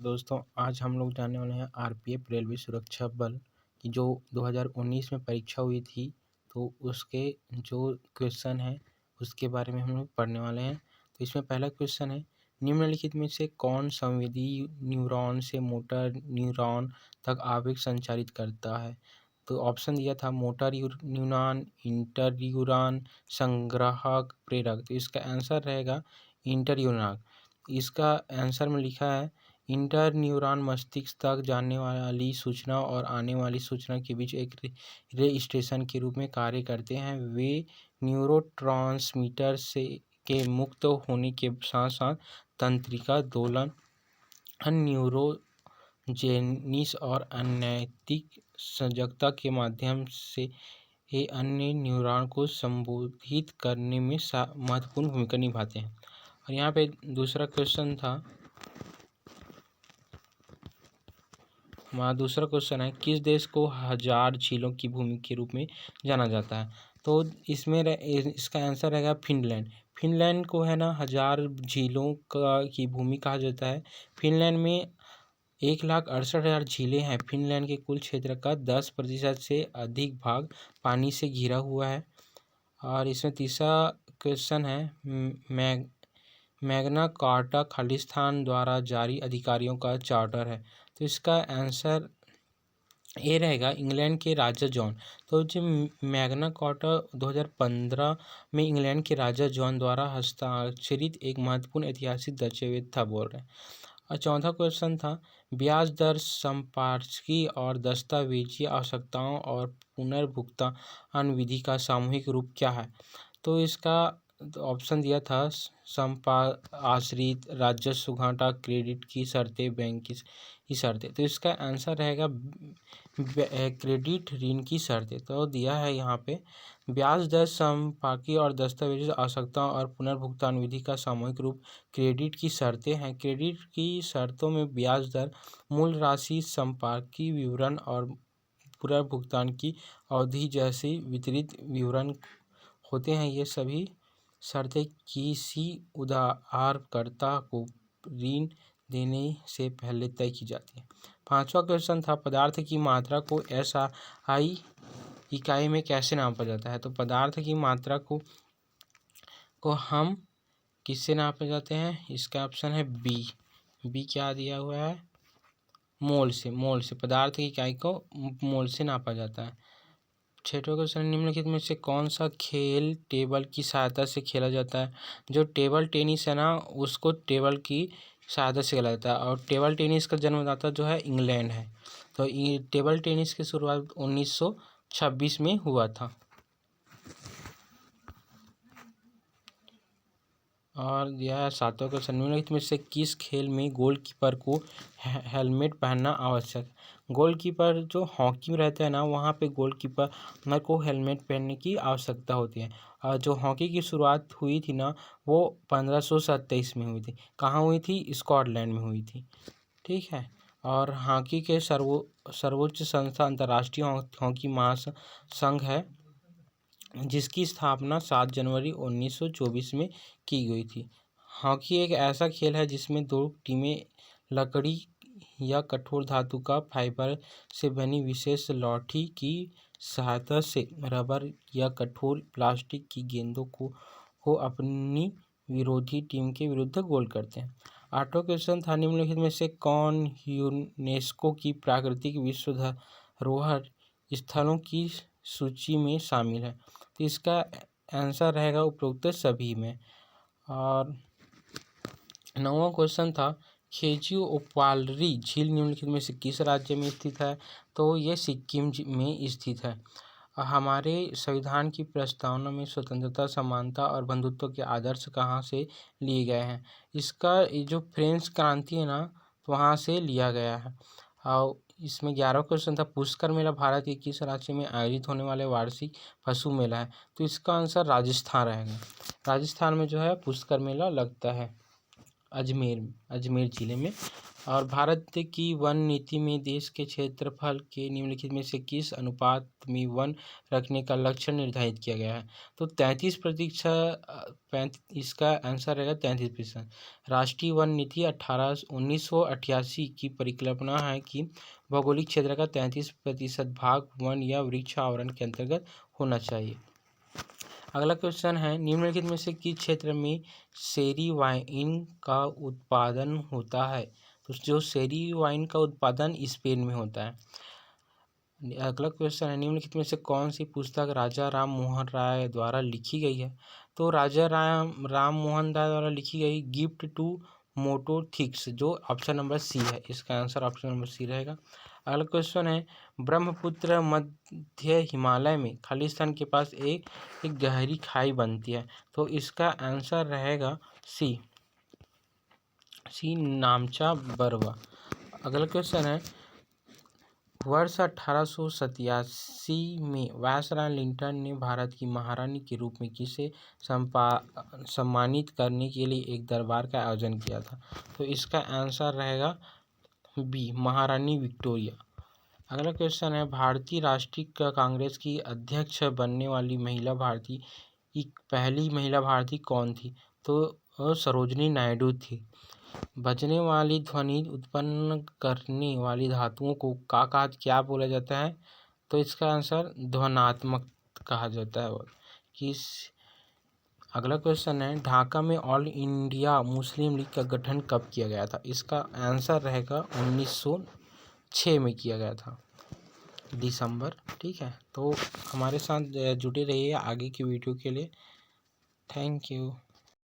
दोस्तों, आज हम लोग जानने वाले हैं आरपीएफ रेलवे सुरक्षा बल की जो 2019 में परीक्षा हुई थी। तो उसके जो क्वेश्चन हैं उसके बारे में हम लोग पढ़ने वाले हैं। तो इसमें पहला क्वेश्चन है, निम्नलिखित में से कौन संवेदी न्यूरॉन से मोटर न्यूरॉन तक आवेग संचारित करता है? तो ऑप्शन दिया था मोटर न्यूरॉन, इंटर न्यूरॉन, संग्राहक, प्रेरक। तो इसका आंसर रहेगा इंटर न्यूरॉन। इसका आंसर में लिखा है इंटर न्यूरॉन मस्तिष्क तक जाने वाली सूचना और आने वाली सूचना के बीच एक रे स्टेशन के रूप में कार्य करते हैं। वे न्यूरोट्रांसमीटर से के मुक्त होने के साथ साथ तंत्रिका दोलन, न्यूरोजेनिस और अनैतिक सजगता के माध्यम से ये अन्य न्यूरॉन को संबोधित करने में महत्वपूर्ण भूमिका निभाते हैं। और यहाँ पे दूसरा क्वेश्चन था, हमारा दूसरा क्वेश्चन है, किस देश को हजार झीलों की भूमि के रूप में जाना जाता है? तो इसमें इसका आंसर रहेगा फिनलैंड। फिनलैंड को है ना हजार झीलों की भूमि कहा जाता है। फिनलैंड में 1,68,000 झीलें हैं। फिनलैंड के कुल क्षेत्र का 10% से अधिक भाग पानी से घिरा हुआ है। और इसमें तीसरा क्वेश्चन है, मैग्ना कार्टा खालिस्तान द्वारा जारी अधिकारियों का चार्टर है। तो इसका आंसर ये रहेगा इंग्लैंड के राजा जॉन। तो जो मैग्ना कार्टा 2015 में इंग्लैंड के राजा जॉन द्वारा हस्ताक्षरित एक महत्वपूर्ण ऐतिहासिक दस्तावेज था बोल रहे हैं। और चौथा क्वेश्चन था, ब्याज दर संपार्श्विकी और दस्तावेजी आवश्यकताओं और पुनर्भुगतान विधि का सामूहिक रूप क्या है? तो इसका ऑप्शन दिया था आश्रित, राजस्व घाटा, क्रेडिट की शर्तें, बैंक की शर्तें। तो इसका आंसर रहेगा क्रेडिट ऋण की शर्तें। तो दिया है यहाँ पे ब्याज दर संपार्श्विकी और दस्तावेजी आवश्यकताओं और पुनर्भुगतान विधि का सामूहिक रूप क्रेडिट की शर्तें हैं। क्रेडिट की शर्तों में ब्याज दर, मूल राशि, संपार्श्विकी विवरण और पुनर्भुगतान की अवधि जैसे वितरित विवरण होते हैं। ये सभी शर्तें किसी उधारकर्ता को ऋण देने से पहले तय की जाती है। पांचवा क्वेश्चन था, पदार्थ की मात्रा को SI इकाई में कैसे नापा जाता है? तो पदार्थ की मात्रा को हम किससे नापे जाते हैं? इसका ऑप्शन है बी क्या दिया हुआ है? मोल से पदार्थ की इकाई को मोल से नापा जाता है। छठवां क्वेश्चन, निम्नलिखित में से कौन सा खेल टेबल की सहायता से खेला जाता है? जो टेबल टेनिस है ना, उसको टेबल की सहायता से खेला जाता है। और टेबल टेनिस का जन्मदाता जो है इंग्लैंड है। तो ये टेबल टेनिस की शुरुआत 1926 में हुआ था। और यह सातवां क्वेश्चन, निम्नलिखित में से किस खेल में गोलकीपर को हेलमेट पहनना आवश्यक? गोलकीपर जो हॉकी में रहता है ना, वहाँ पे गोलकीपर को हेलमेट पहनने की आवश्यकता होती है। और जो हॉकी की शुरुआत हुई थी ना, वो 1527 में हुई थी। कहाँ हुई थी? स्कॉटलैंड में हुई थी। ठीक है। और हॉकी के सर्वोच्च संस्था अंतर्राष्ट्रीय हॉकी महासंघ है, जिसकी स्थापना 7 जनवरी 1924 में की गई थी। हॉकी एक ऐसा खेल है जिसमें दो टीमें लकड़ी या कठोर धातु का फाइबर से बनी विशेष लॉठी की सहायता से रबर या कठोर प्लास्टिक की गेंदों को अपनी विरोधी टीम के विरुद्ध गोल करते हैं। आठवां क्वेश्चन था, निम्नलिखित में से कौन यूनेस्को की प्राकृतिक विश्व धरोहर स्थलों की सूची में शामिल है? तो इसका आंसर रहेगा उपरोक्त सभी में। और नौवां क्वेश्चन था, खेजियोपालरी झील निम्नलिखित में से किस राज्य में स्थित है? तो ये सिक्किम में स्थित है। हमारे संविधान की प्रस्तावना में स्वतंत्रता, समानता और बंधुत्व के आदर्श कहाँ से लिए गए हैं? इसका जो फ्रेंच क्रांति है ना, तो वहाँ से लिया गया है। और इसमें 11वां क्वेश्चन था, पुष्कर मेला भारत के किस राज्य में आयोजित होने वाले वार्षिक पशु मेला है? तो इसका आंसर राजस्थान रहेगा। राजस्थान में जो है पुष्कर मेला लगता है, अजमेर जिले में। और भारत की वन नीति में देश के क्षेत्रफल के निम्नलिखित में से किस अनुपात में वन रखने का लक्ष्य निर्धारित किया गया है? तो 33%। इसका आंसर रहेगा 33%। राष्ट्रीय वन नीति 1988 की परिकल्पना है कि भौगोलिक क्षेत्र का 33% भाग वन या वृक्ष आवरण के अंतर्गत होना चाहिए। अगला क्वेश्चन है, निम्नलिखित में से किस क्षेत्र में शेरी वाइन का उत्पादन होता है? तो जो शेरी वाइन का उत्पादन स्पेन में होता है। अगला क्वेश्चन है, निम्नलिखित में से कौन सी पुस्तक राजा राम मोहन राय द्वारा लिखी गई है? तो राजा राम मोहन राय द्वारा लिखी गई गिफ्ट टू मोटो थिक्स, जो ऑप्शन नंबर सी है। इसका आंसर ऑप्शन नंबर सी रहेगा। अगला क्वेश्चन है, ब्रह्मपुत्र मध्य हिमालय में खालिस्तान के पास एक गहरी खाई बनती है, तो इसका आंसर रहेगा सी नामचा बरवा। अगला क्वेश्चन है, वर्ष 1887 में वायसराय लिंटन ने भारत की महारानी के रूप में किसे सम्मानित करने के लिए एक दरबार का आयोजन किया था? तो इसका आंसर रहेगा बी, महारानी विक्टोरिया। अगला क्वेश्चन है, भारतीय राष्ट्रीय कांग्रेस की अध्यक्ष बनने वाली पहली महिला भारतीय कौन थी? तो सरोजिनी नायडू थी। बजने वाली ध्वनि उत्पन्न करने वाली धातुओं को क्या बोला जाता है? तो इसका आंसर ध्वनात्मक कहा जाता है। अगला क्वेश्चन है, ढाका में ऑल इंडिया मुस्लिम लीग का गठन कब किया गया था? इसका आंसर रहेगा 1906 में किया गया था, दिसंबर। ठीक है, तो हमारे साथ जुड़े रहिए आगे की वीडियो के लिए। Thank you.